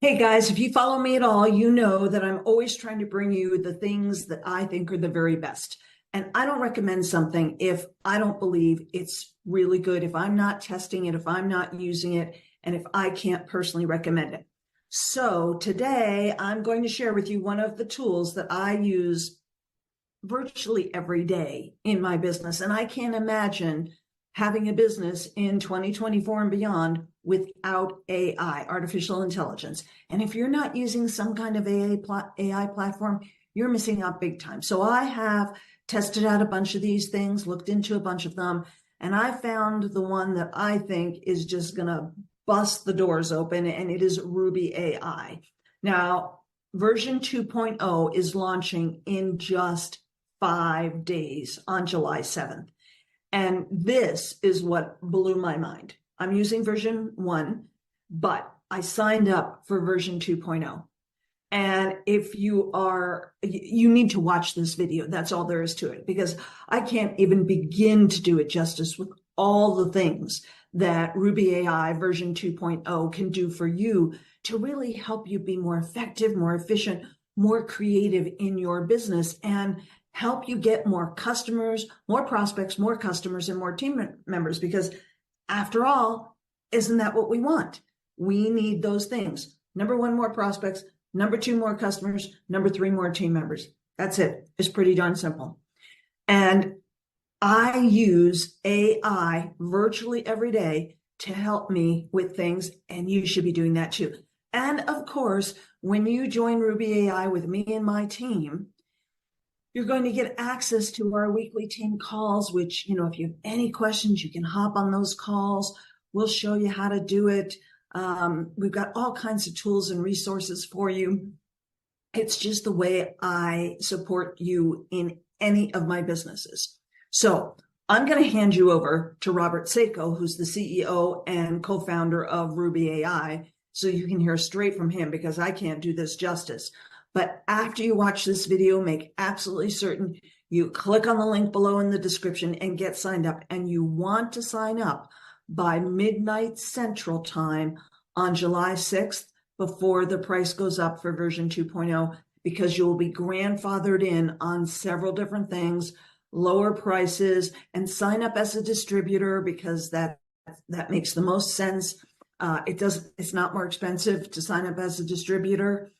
Hey guys, if you follow me at all, you know that I'm always trying to bring you the things that I think are the very best. And I don't recommend something if I don't believe it's really good, if I'm not testing it, if I'm not using it, and if I can't personally recommend it. So today I'm going to share with you one of the tools that I use virtually every day in my business. And I can't imagine having a business in 2024 and beyond without AI, artificial intelligence. And if you're not using some kind of AI platform, you're missing out big time. So I have tested out a bunch of these things, looked into a bunch of them, and I found the one that I think is just going to bust the doors open, and it is Rubi AI. Now, version 2.0 is launching in just 5 days on July 7th. And this is what blew my mind. I'm using version 1, but I signed up for version 2.0. And if you need to watch this video. That's all there is to it, because I can't even begin to do it justice with all the things that Rubi AI version 2.0 can do for you to really help you be more effective, more efficient, more creative in your business, and help you get more customers, more prospects, more customers, and more team members. Because after all, isn't that what we want? We need those things. Number 1, more prospects. Number 2, more customers. Number 3, more team members. That's it. It's pretty darn simple. And I use AI virtually every day to help me with things, and you should be doing that too. And of course, when you join Rubi AI with me and my team, you're going to get access to our weekly team calls, which, if you have any questions, you can hop on those calls. We'll show you how to do it. We've got all kinds of tools and resources for you. It's just the way I support you in any of my businesses. So I'm going to hand you over to Robert Sacco, who's the CEO and co-founder of Rubi AI, so you can hear straight from him, because I can't do this justice. But after you watch this video, make absolutely certain you click on the link below in the description and get signed up. And you want to sign up by midnight Central Time on July 6th before the price goes up for version 2.0, because you will be grandfathered in on several different things, lower prices, and sign up as a distributor, because that makes the most sense. It's not more expensive to sign up as a distributor.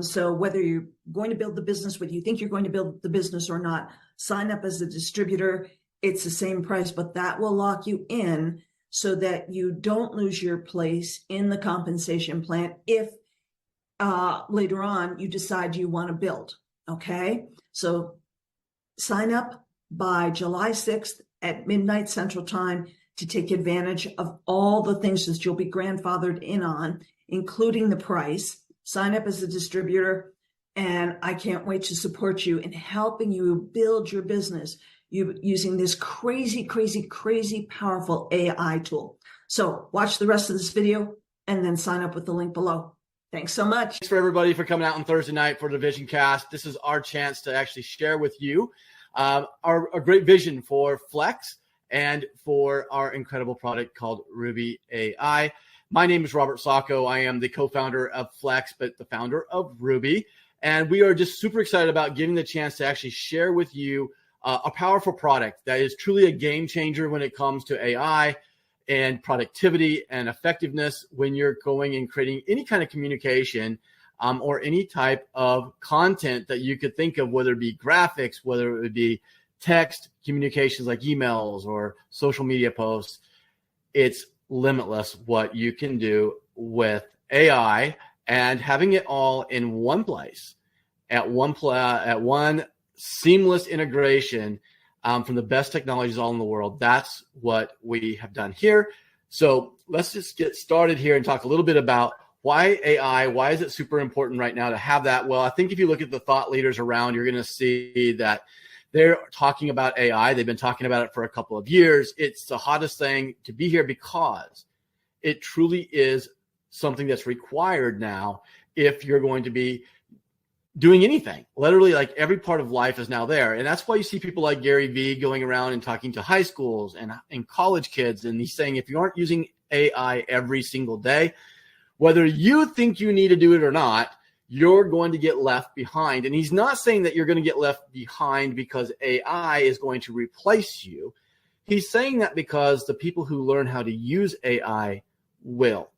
So whether you're going to build the business, whether you think you're going to build the business or not, sign up as a distributor. It's the same price, but that will lock you in so that you don't lose your place in the compensation plan if later on you decide you want to build. Okay, so sign up by July 6th at midnight Central Time to take advantage of all the things that you'll be grandfathered in on, including the price. Sign up as a distributor, and I can't wait to support you in helping you build your business using this crazy, crazy, crazy powerful AI tool. So watch the rest of this video and then sign up with the link below. Thanks so much. Thanks for everybody for coming out on Thursday night for the Vision Cast. This is our chance to actually share with you our great vision for Flex and for our incredible product called Rubi AI. My name is Robert Sacco. I am the co-founder of Flex, but the founder of Rubi. And we are just super excited about giving the chance to actually share with you a powerful product that is truly a game changer when it comes to AI and productivity and effectiveness when you're going and creating any kind of communication or any type of content that you could think of, whether it be graphics, whether it would be text communications like emails or social media posts. It's limitless what you can do with AI, and having it all in one place at one seamless integration from the best technologies all in the world. That's what we have done here. So let's just get started here and talk a little bit about why AI, why is it super important right now to have that? Well, I think if you look at the thought leaders around, you're going to see that they're talking about AI. They've been talking about it for a couple of years. It's the hottest thing to be here because it truly is something that's required now if you're going to be doing anything. Literally, like every part of life is now there. And that's why you see people like Gary Vee going around and talking to high schools and college kids. And he's saying, if you aren't using AI every single day, Whether you think you need to do it or not, you're going to get left behind. And he's not saying that you're going to get left behind because AI is going to replace you. He's saying that because the people who learn how to use AI will.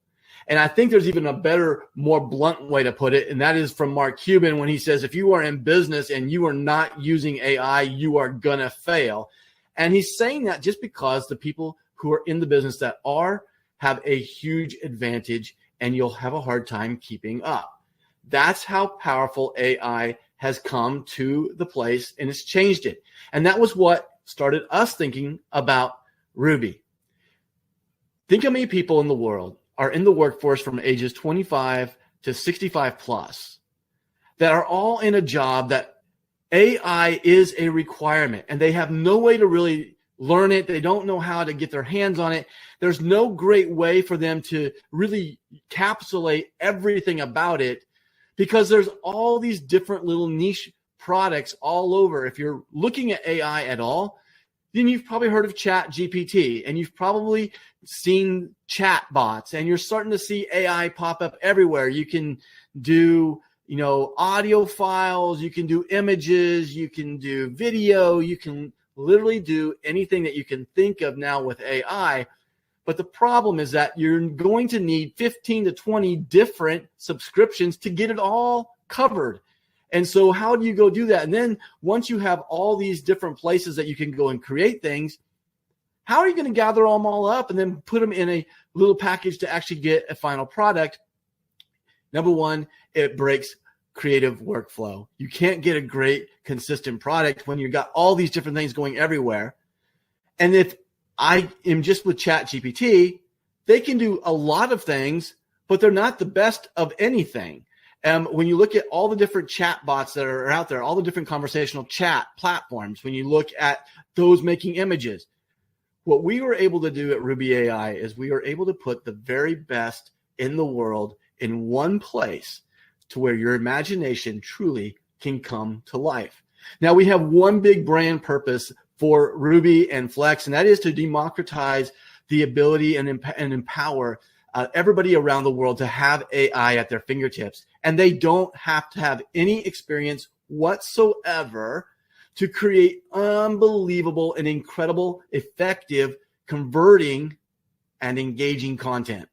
And I think there's even a better, more blunt way to put it, and that is from Mark Cuban when he says, if you are in business and you are not using AI, you are going to fail. And he's saying that just because the people who are in the business that have a huge advantage, and you'll have a hard time keeping up. That's how powerful AI has come to the place, and it's changed it. And that was what started us thinking about Rubi. Think how many people in the world are in the workforce from ages 25 to 65 plus that are all in a job that AI is a requirement, and they have no way to really learn it. They don't know how to get their hands on it. There's no great way for them to really encapsulate everything about it, because there's all these different little niche products all over. If you're looking at AI at all, then you've probably heard of Chat GPT, and you've probably seen chat bots, and you're starting to see AI pop up everywhere. You can do, audio files, you can do images, you can do video, you can literally do anything that you can think of now with AI. But the problem is that you're going to need 15 to 20 different subscriptions to get it all covered. And so how do you go do that? And then once you have all these different places that you can go and create things, how are you going to gather them all up and then put them in a little package to actually get a final product? Number one, it breaks creative workflow. You can't get a great, consistent product when you've got all these different things going everywhere. And if I am just with Chat GPT, they can do a lot of things, but they're not the best of anything. When you look at all the different chat bots that are out there, all the different conversational chat platforms, when you look at those making images, what we were able to do at Rubi AI is we were able to put the very best in the world in one place to where your imagination truly can come to life. Now, we have one big brand purpose for Rubi and Flex, and that is to democratize the ability and empower everybody around the world to have AI at their fingertips. And they don't have to have any experience whatsoever to create unbelievable and incredible, effective, converting, and engaging content.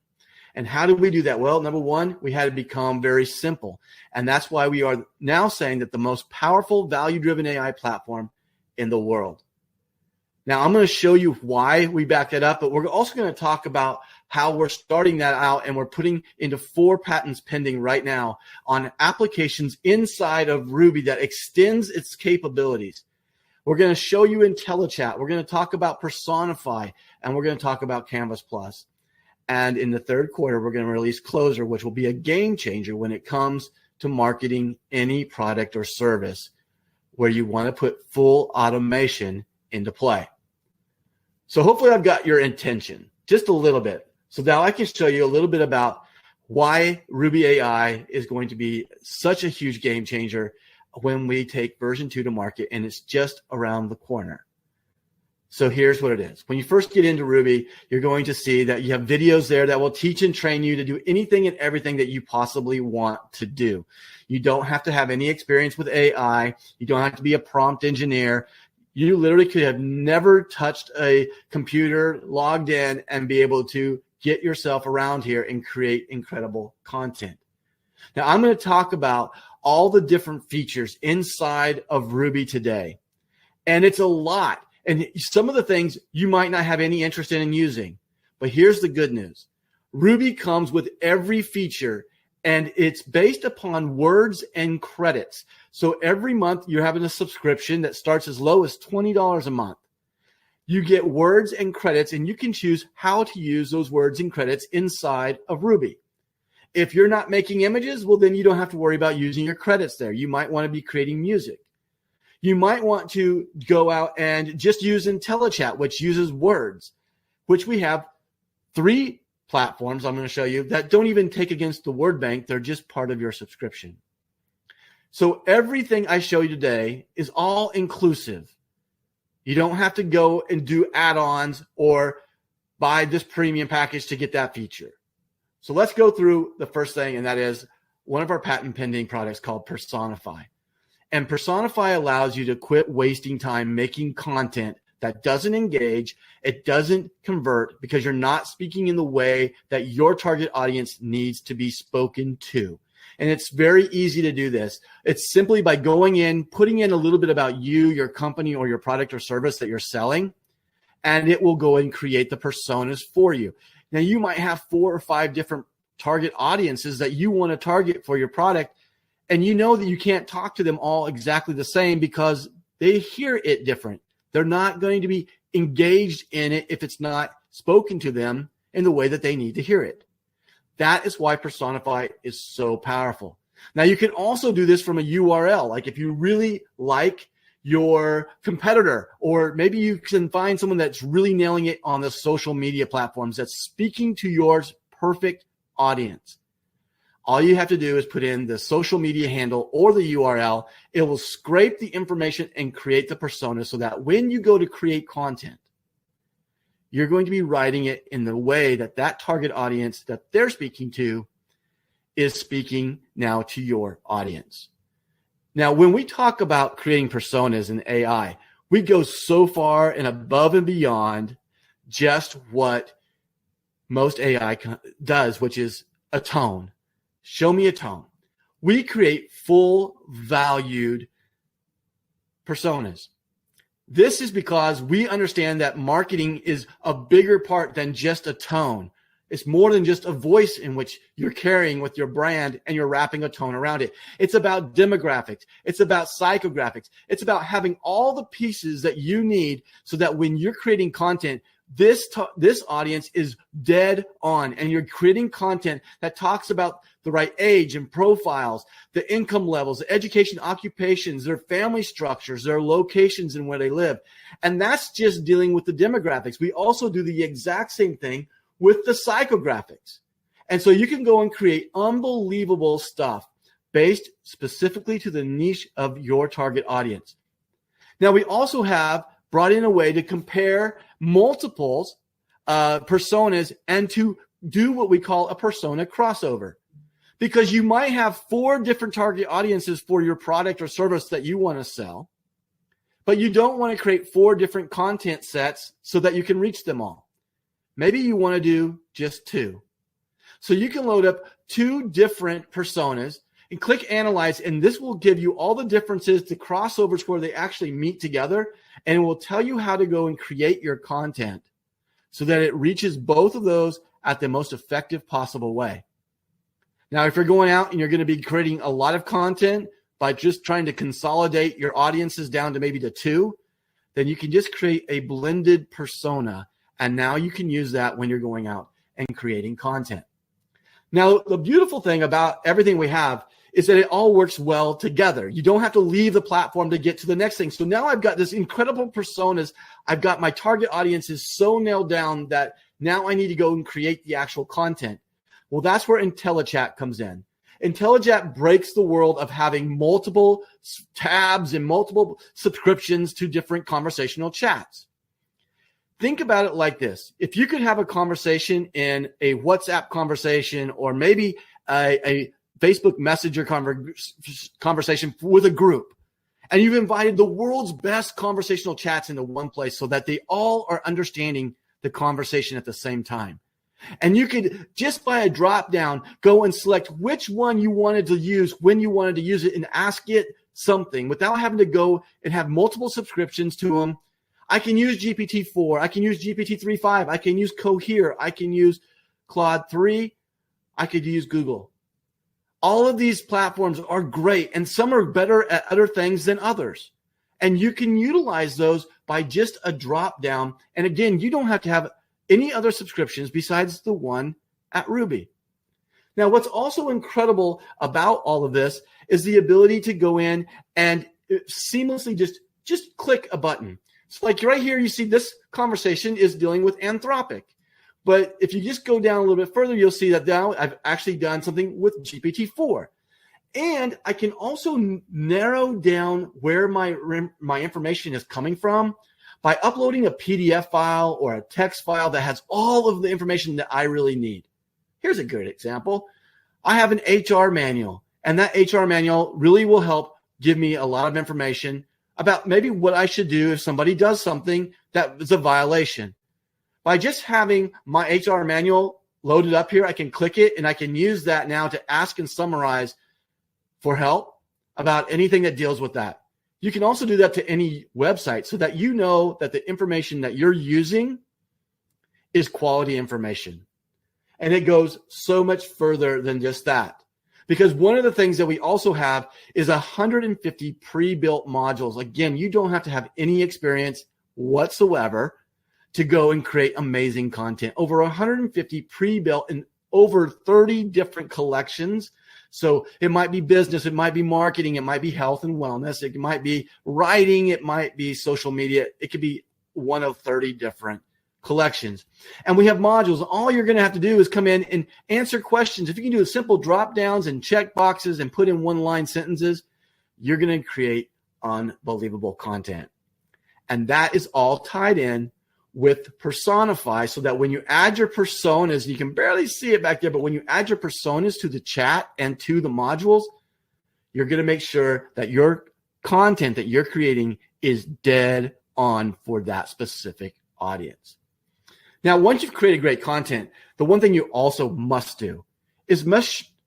And how do we do that? Well, number one, we had to become very simple. And that's why we are now saying that the most powerful value-driven AI platform in the world. Now, I'm going to show you why we back that up, but we're also going to talk about how we're starting that out, and we're putting into 4 patents pending right now on applications inside of Rubi that extends its capabilities. We're going to show you IntelliChat. We're going to talk about Personify, and we're going to talk about Canvas Plus. And in the third quarter, we're going to release Closer, which will be a game changer when it comes to marketing any product or service where you want to put full automation into play. So hopefully I've got your intention just a little bit. So now I can show you a little bit about why Rubi AI is going to be such a huge game changer when we take version 2 to market, and it's just around the corner. So here's what it is. When you first get into Rubi, you're going to see that you have videos there that will teach and train you to do anything and everything that you possibly want to do. You don't have to have any experience with AI. You don't have to be a prompt engineer. You literally could have never touched a computer, logged in, and be able to get yourself around here and create incredible content. Now, I'm going to talk about all the different features inside of Rubi today. And it's a lot. And some of the things you might not have any interest in using. But here's the good news. Rubi comes with every feature, and it's based upon words and credits. So every month you're having a subscription that starts as low as $20 a month. You get words and credits, and you can choose how to use those words and credits inside of Rubi. If you're not making images, well, then you don't have to worry about using your credits there. You might want to be creating music. You might want to go out and just use IntelliChat, which uses words, which we have 3 platforms I'm going to show you that don't even take against the word bank. They're just part of your subscription. So everything I show you today is all inclusive. You don't have to go and do add-ons or buy this premium package to get that feature. So let's go through the first thing, and that is one of our patent pending products called Personify. And Personify allows you to quit wasting time making content that doesn't engage, it doesn't convert, because you're not speaking in the way that your target audience needs to be spoken to. And it's very easy to do this. It's simply by going in, putting in a little bit about you, your company, or your product or service that you're selling, and it will go and create the personas for you. Now, you might have 4 or 5 different target audiences that you want to target for your product, and you know that you can't talk to them all exactly the same because they hear it different. They're not going to be engaged in it if it's not spoken to them in the way that they need to hear it. That is why Personify is so powerful. Now, you can also do this from a URL. Like if you really like your competitor, or maybe you can find someone that's really nailing it on the social media platforms that's speaking to your perfect audience. All you have to do is put in the social media handle or the URL. It will scrape the information and create the persona so that when you go to create content, you're going to be writing it in the way that that target audience that they're speaking to is speaking now to your audience. Now, when we talk about creating personas in AI, we go so far and above and beyond just what most AI does, which is a tone. Show me a tone. We create full valued personas. This is because we understand that marketing is a bigger part than just a tone. It's more than just a voice in which you're carrying with your brand and you're wrapping a tone around it. It's about demographics. It's about psychographics. It's about having all the pieces that you need so that when you're creating content, this audience is dead on, and you're creating content that talks about the right age and profiles, the income levels, the education, occupations, their family structures, their locations and where they live. And that's just dealing with the demographics. We also do the exact same thing with the psychographics. And so you can go and create unbelievable stuff based specifically to the niche of your target audience. Now, we also have brought in a way to compare multiples personas and to do what we call a persona crossover. Because you might have 4 different target audiences for your product or service that you want to sell, but you don't want to create 4 different content sets so that you can reach them all. Maybe you want to do just 2. So you can load up 2 different personas and click Analyze, and this will give you all the differences, the crossovers where they actually meet together, and it will tell you how to go and create your content so that it reaches both of those at the most effective possible way. Now, if you're going out and you're going to be creating a lot of content by just trying to consolidate your audiences down to maybe the 2, then you can just create a blended persona. And now you can use that when you're going out and creating content. Now, the beautiful thing about everything we have is that it all works well together. You don't have to leave the platform to get to the next thing. So now I've got this incredible personas. I've got my target audiences so nailed down that now I need to go and create the actual content. Well, that's where IntelliChat comes in. IntelliChat breaks the world of having multiple tabs and multiple subscriptions to different conversational chats. Think about it like this. If you could have a conversation in a WhatsApp conversation or maybe a Facebook Messenger conversation with a group, and you've invited the world's best conversational chats into one place so that they all are understanding the conversation at the same time. And you could, just by a drop down, go and select which one you wanted to use, when you wanted to use it, and ask it something without having to go and have multiple subscriptions to them. I can use GPT-4. I can use GPT-3.5. I can use Cohere. I can use Claude 3. I could use Google. All of these platforms are great, and some are better at other things than others. And you can utilize those by just a drop down. And again, you don't have to have any other subscriptions besides the one at Rubi. Now, what's also incredible about all of this is the ability to go in and seamlessly just click a button. So like right here, you see this conversation is dealing with Anthropic. But if you just go down a little bit further, you'll see that now I've actually done something with GPT-4. And I can also narrow down where my information is coming from by uploading a PDF file or a text file that has all of the information that I really need. Here's a good example. I have an HR manual, and that HR manual really will help give me a lot of information about maybe what I should do if somebody does something that is a violation. By just having my HR manual loaded up here, I can click it and I can use that now to ask and summarize for help about anything that deals with that. You can also do that to any website so that you know that the information that you're using is quality information. And it goes so much further than just that. Because one of the things that we also have is 150 pre-built modules. Again, you don't have to have any experience whatsoever to go and create amazing content. Over 150 pre-built in over 30 different collections. So it might be business, it might be marketing, it might be health and wellness, it might be writing, it might be social media. It could be one of 30 different collections. And we have modules. All you're going to have to do is come in and answer questions. If you can do simple drop downs and check boxes and put in one-line sentences, you're going to create unbelievable content. And that is all tied in with Personify, so that when you add your personas, you can barely see it back there, but when you add your personas to the chat and to the modules, you're going to make sure that your content that you're creating is dead on for that specific audience. Now, once you've created great content, the one thing you also must do is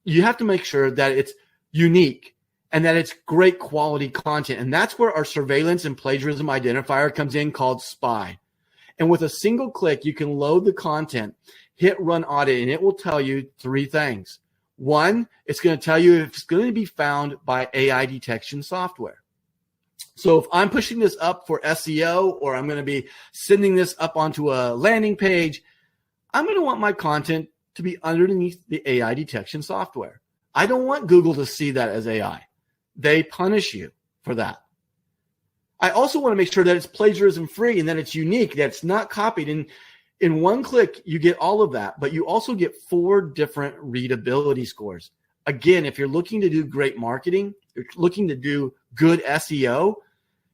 you have to make sure that it's unique and that it's great quality content. And that's where our surveillance and plagiarism identifier comes in, called SPY. And with a single click, you can load the content, hit run audit, and it will tell you three things. One, it's going to tell you if it's going to be found by AI detection software. So if I'm pushing this up for SEO, or I'm going to be sending this up onto a landing page, I'm going to want my content to be underneath the AI detection software. I don't want Google to see that as AI. They punish you for that. I also want to make sure that it's plagiarism free and that it's unique, that it's not copied. And in one click, you get all of that, but you also get 4 different readability scores. Again, if you're looking to do great marketing, you're looking to do good SEO,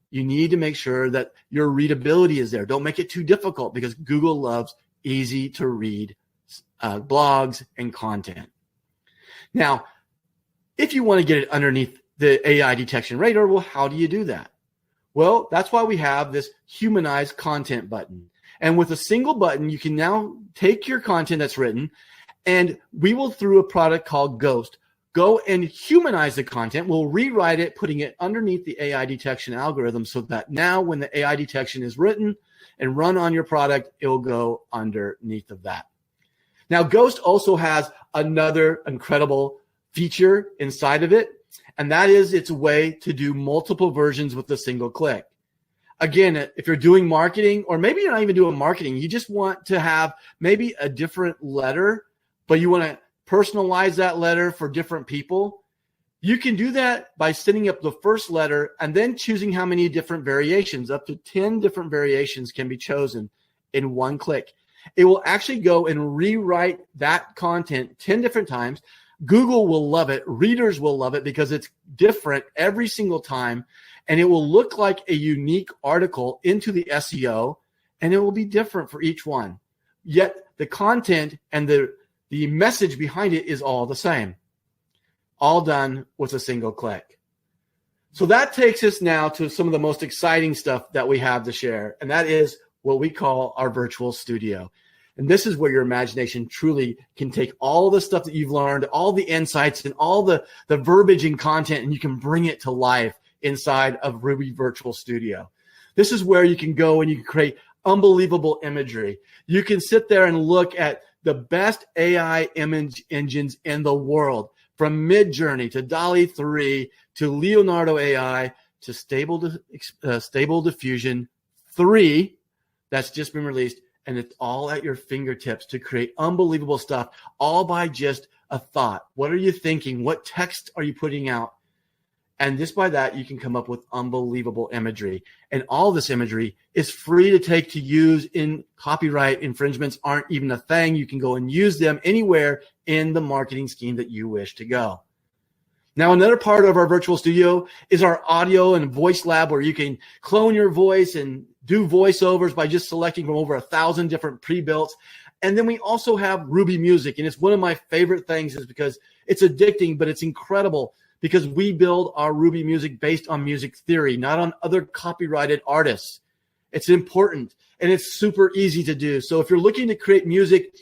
you need to make sure that your readability is there. Don't make it too difficult, because Google loves easy to read blogs and content. Now, if you want to get it underneath the AI detection radar, well, how do you do that? Well, that's why we have this humanized content button. And with a single button, you can now take your content that's written, and we will, through a product called Ghost, go and humanize the content. We'll rewrite it, putting it underneath the AI detection algorithm, so that now when the AI detection is written and run on your product, it will go underneath of that. Now, Ghost also has another incredible feature inside of it, and that is its way to do multiple versions with a single click. Again, if you're doing marketing, or maybe you're not even doing marketing, you just want to have maybe a different letter, but you want to personalize that letter for different people, you can do that by setting up the first letter and then choosing how many different variations. Up to 10 different variations can be chosen in one click. It will actually go and rewrite that content 10 different times. Google will love it. Readers will love it, because it's different every single time, and it will look like a unique article into the SEO, and it will be different for each one. Yet the content and the message behind it is all the same, all done with a single click. So that takes us now to some of the most exciting stuff that we have to share, and that is what we call our virtual studio. And this is where your imagination truly can take all the stuff that you've learned, all the insights and all the verbiage and content, and you can bring it to life inside of Rubi Virtual Studio. This is where you can go and you can create unbelievable imagery. You can sit there and look at the best AI image engines in the world, from Midjourney to DALL-E 3 to Leonardo AI to Stable Diffusion 3 that's just been released. And it's all at your fingertips to create unbelievable stuff, all by just a thought. What are you thinking? What text are you putting out? And just by that, you can come up with unbelievable imagery. And all this imagery is free to take to use. In copyright infringements aren't even a thing. You can go and use them anywhere in the marketing scheme that you wish to go. Now, another part of our virtual studio is our audio and voice lab, where you can clone your voice and do voiceovers by just selecting from over 1,000 different pre-builts. And then we also have Rubi Music. And it's one of my favorite things is because it's addicting, but it's incredible because we build our Rubi Music based on music theory, not on other copyrighted artists. It's important and it's super easy to do. So if you're looking to create music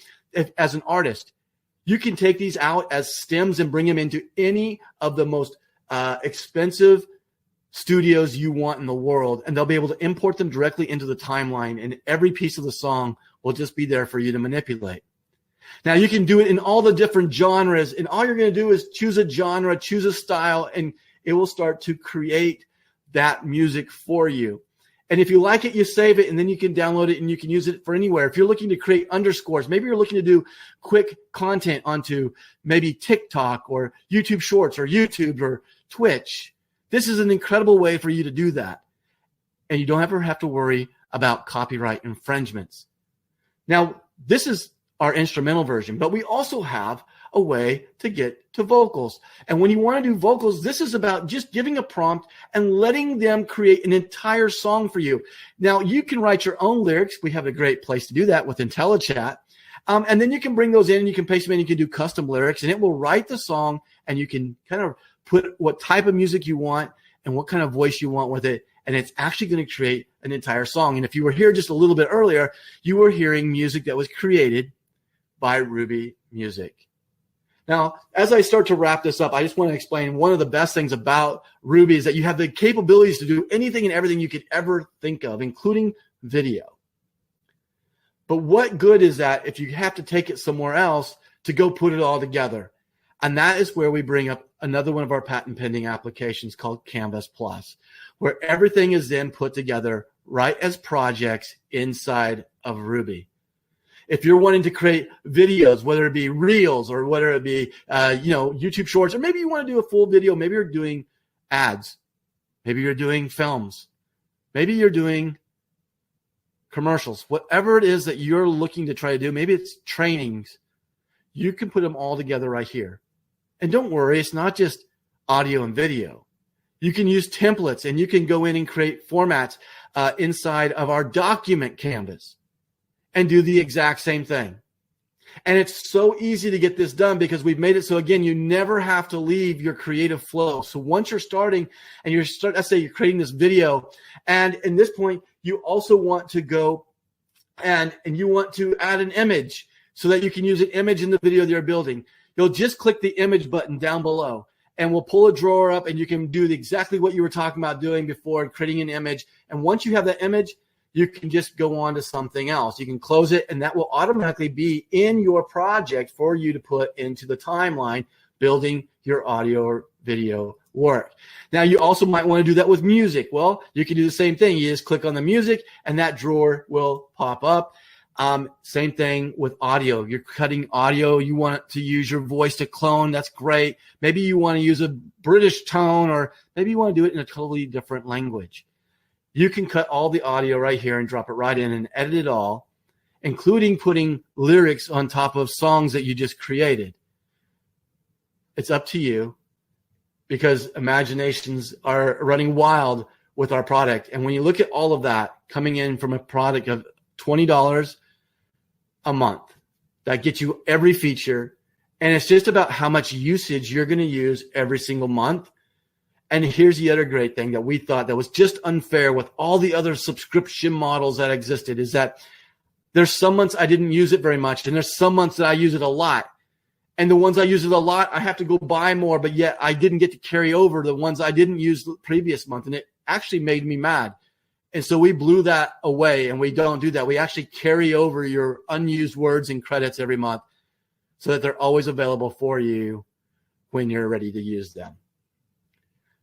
as an artist, you can take these out as stems and bring them into any of the most expensive studios you want in the world, and they'll be able to import them directly into the timeline, and every piece of the song will just be there for you to manipulate. Now, you can do it in all the different genres, and all you're going to do is choose a genre, choose a style, and it will start to create that music for you. And if you like it, you save it, and then you can download it, and you can use it for anywhere. If you're looking to create underscores, maybe you're looking to do quick content onto maybe TikTok or YouTube Shorts or YouTube or Twitch, this is an incredible way for you to do that. And you don't ever have to worry about copyright infringements. Now, this is our instrumental version, but we also have a way to get to vocals. And when you want to do vocals, this is about just giving a prompt and letting them create an entire song for you. Now, you can write your own lyrics. We have a great place to do that with IntelliChat. And then you can bring those in and you can paste them in. You can do custom lyrics and it will write the song, and you can kind of put what type of music you want and what kind of voice you want with it. And it's actually going to create an entire song. And if you were here just a little bit earlier, you were hearing music that was created by Rubi Music. Now, as I start to wrap this up, I just want to explain one of the best things about Rubi is that you have the capabilities to do anything and everything you could ever think of, including video. But what good is that if you have to take it somewhere else to go put it all together? And that is where we bring up another one of our patent pending applications called Canvas Plus, where everything is then put together right as projects inside of Rubi. If you're wanting to create videos, whether it be reels or whether it be, YouTube Shorts, or maybe you want to do a full video, maybe you're doing ads, maybe you're doing films, maybe you're doing commercials, whatever it is that you're looking to try to do, maybe it's trainings, you can put them all together right here. And don't worry, it's not just audio and video. You can use templates and you can go in and create formats inside of our document canvas and do the exact same thing. And it's so easy to get this done because we've made it so, again, you never have to leave your creative flow. So once you're starting and let's say you're creating this video, and in this point, you also want to go and you want to add an image so that you can use an image in the video that you're building. You'll just click the image button down below and we'll pull a drawer up and you can do exactly what you were talking about doing before, creating an image. And once you have that image, you can just go on to something else. You can close it and that will automatically be in your project for you to put into the timeline, building your audio or video work. Now, you also might want to do that with music. Well, you can do the same thing. You just click on the music and that drawer will pop up. Same thing with audio. You're cutting audio. You want to use your voice to clone. That's great. Maybe you want to use a British tone, or maybe you want to do it in a totally different language. You can cut all the audio right here and drop it right in and edit it all, including putting lyrics on top of songs that you just created. It's up to you because imaginations are running wild with our product. And when you look at all of that coming in from a product of $20 a month, that gets you every feature. And it's just about how much usage you're going to use every single month. And here's the other great thing that we thought that was just unfair with all the other subscription models that existed is that there's some months I didn't use it very much, and there's some months that I use it a lot. And the ones I use it a lot, I have to go buy more, but yet I didn't get to carry over the ones I didn't use the previous month, and it actually made me mad. And so we blew that away, and we don't do that. We actually carry over your unused words and credits every month so that they're always available for you when you're ready to use them.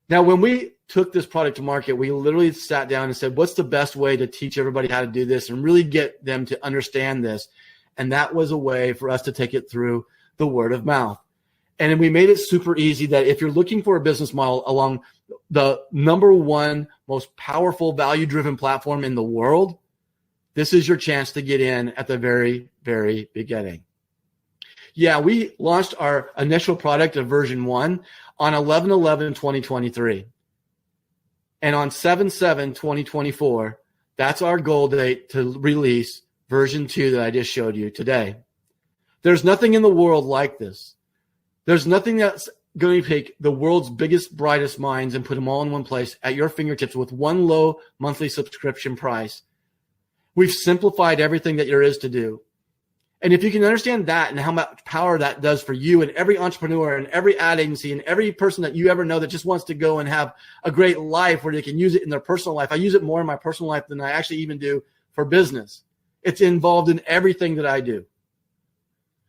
Now, when we took this product to market, we literally sat down and said, what's the best way to teach everybody how to do this and really get them to understand this? And that was a way for us to take it through the word of mouth. And we made it super easy that if you're looking for a business model along the number one most powerful value-driven platform in the world, this is your chance to get in at the very, very beginning. Yeah, we launched our initial product of version 1 on 11/11/2023. And on 7/7/2024, that's our goal date to release version 2 that I just showed you today. There's nothing in the world like this. There's nothing that's going to take the world's biggest, brightest minds and put them all in one place at your fingertips with one low monthly subscription price. We've simplified everything that there is to do. And if you can understand that and how much power that does for you and every entrepreneur and every ad agency and every person that you ever know that just wants to go and have a great life where they can use it in their personal life. I use it more in my personal life than I actually even do for business. It's involved in everything that I do.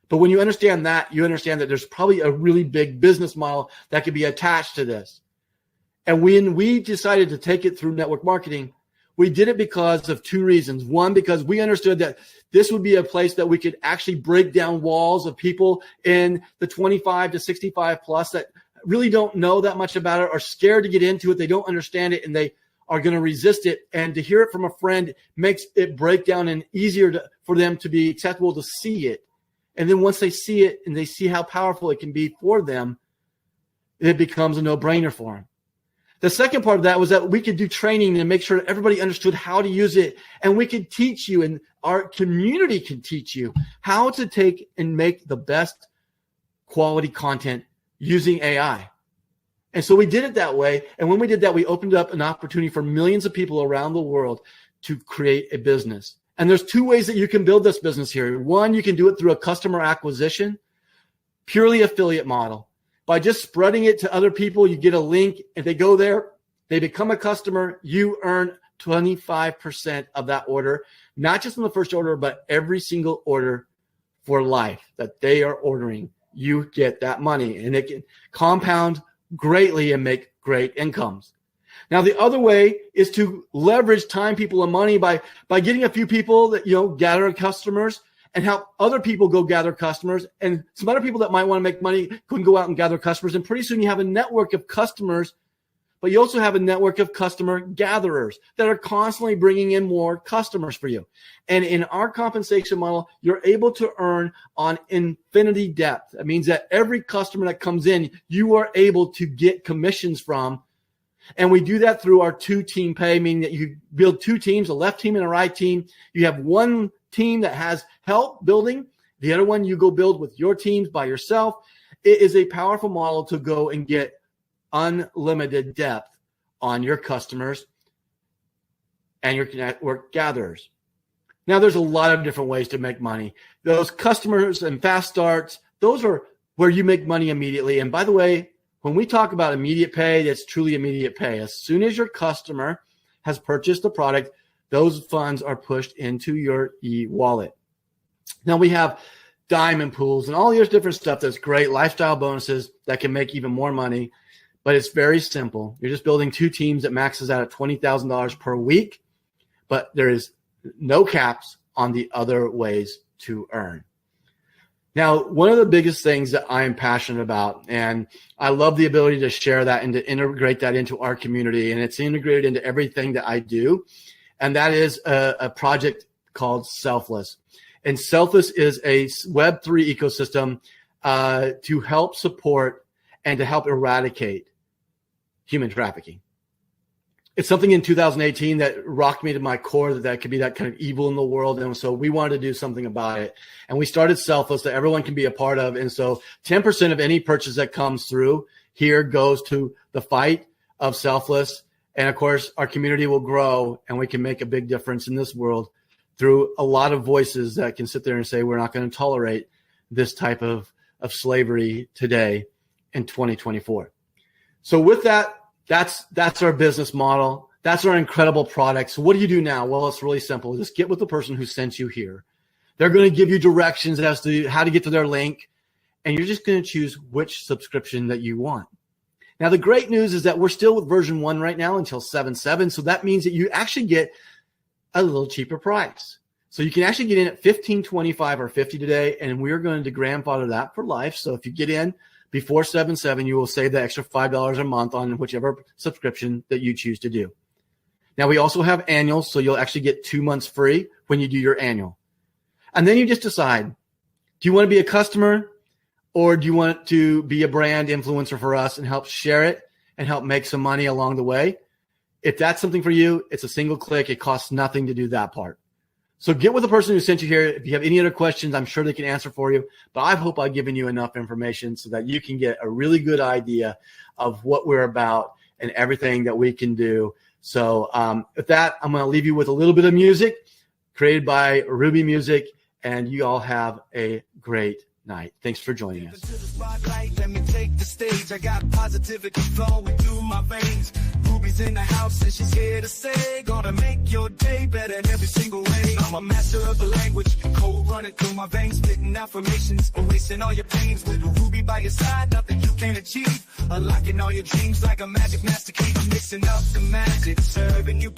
But when you understand that, you understand that there's probably a really big business model that could be attached to this. And when we decided to take it through network marketing, we did it because of 2 reasons. One, because we understood that this would be a place that we could actually break down walls of people in the 25 to 65 plus that really don't know that much about it, are scared to get into it. They don't understand it and they are going to resist it. And to hear it from a friend makes it break down and easier for them to be acceptable to see it. And then once they see it and they see how powerful it can be for them, it becomes a no-brainer for them. The second part of that was that we could do training and make sure that everybody understood how to use it. And we could teach you, and our community can teach you how to take and make the best quality content using AI. And so we did it that way. And when we did that, we opened up an opportunity for millions of people around the world to create a business. And there's 2 ways that you can build this business here. One, you can do it through a customer acquisition, purely affiliate model. By just spreading it to other people, you get a link. If they go there, they become a customer, you earn 25% of that order, not just on the first order, but every single order for life that they are ordering. You get that money, and it can compound greatly and make great incomes. Now, the other way is to leverage time, people, and money by getting a few people that, gather customers and help other people go gather customers. And some other people that might want to make money can go out and gather customers. And pretty soon you have a network of customers, but you also have a network of customer gatherers that are constantly bringing in more customers for you. And in our compensation model, you're able to earn on infinity depth. That means that every customer that comes in, you are able to get commissions from. And we do that through our 2-team pay, meaning that you build 2 teams, a left team and a right team. You have one team that has help building. The other one you go build with your teams by yourself. It is a powerful model to go and get unlimited depth on your customers and your network gatherers. Now, there's a lot of different ways to make money. Those customers and fast starts, those are where you make money immediately. And by the way, when we talk about immediate pay, that's truly immediate pay. As soon as your customer has purchased the product, those funds are pushed into your e-wallet. Now we have diamond pools and all your different stuff that's great, lifestyle bonuses that can make even more money, but it's very simple. You're just building 2 teams that maxes out at $20,000 per week, but there is no caps on the other ways to earn. Now, one of the biggest things that I am passionate about, and I love the ability to share that and to integrate that into our community, and it's integrated into everything that I do, and that is a project called Selfless. And Selfless is a Web3 ecosystem to help support and to help eradicate human trafficking. It's something in 2018 that rocked me to my core that could be that kind of evil in the world. And so we wanted to do something about it. And we started Selfless that everyone can be a part of. And so 10% of any purchase that comes through here goes to the fight of Selfless. And of course, our community will grow and we can make a big difference in this world through a lot of voices that can sit there and say, we're not going to tolerate this type of slavery today in 2024. So with that, that's our business model. That's our incredible product. So what do you do now? Well, it's really simple. Just get with the person who sent you here. They're going to give you directions as to how to get to their link, and you're just going to choose which subscription that you want. Now, the great news is that we're still with version 1 right now until 7.7. So that means that you actually get a little cheaper price. So you can actually get in at $15.25 or $50 today, and we're going to grandfather that for life. So if you get in before 7.7, you will save the extra $5 a month on whichever subscription that you choose to do. Now, we also have annuals, so you'll actually get 2 months free when you do your annual. And then you just decide, do you want to be a customer or do you want to be a brand influencer for us and help share it and help make some money along the way? If that's something for you, it's a single click. It costs nothing to do that part. So get with the person who sent you here. If you have any other questions, I'm sure they can answer for you. But I hope I've given you enough information so that you can get a really good idea of what we're about and everything that we can do. So with that, I'm going to leave you with a little bit of music created by Rubi Music, and you all have a great night. Thanks for joining us. Let me take the stage. I got positivity flowing through my veins. Ruby's in the house and she's here to say, gonna make your day better in every single way. I'm a master of the language, cold running through my veins, spitting affirmations, erasing all your pains. With a Ruby by your side, nothing you can't achieve. Unlocking all your dreams like a magic master key. Mixing up the magic, serving you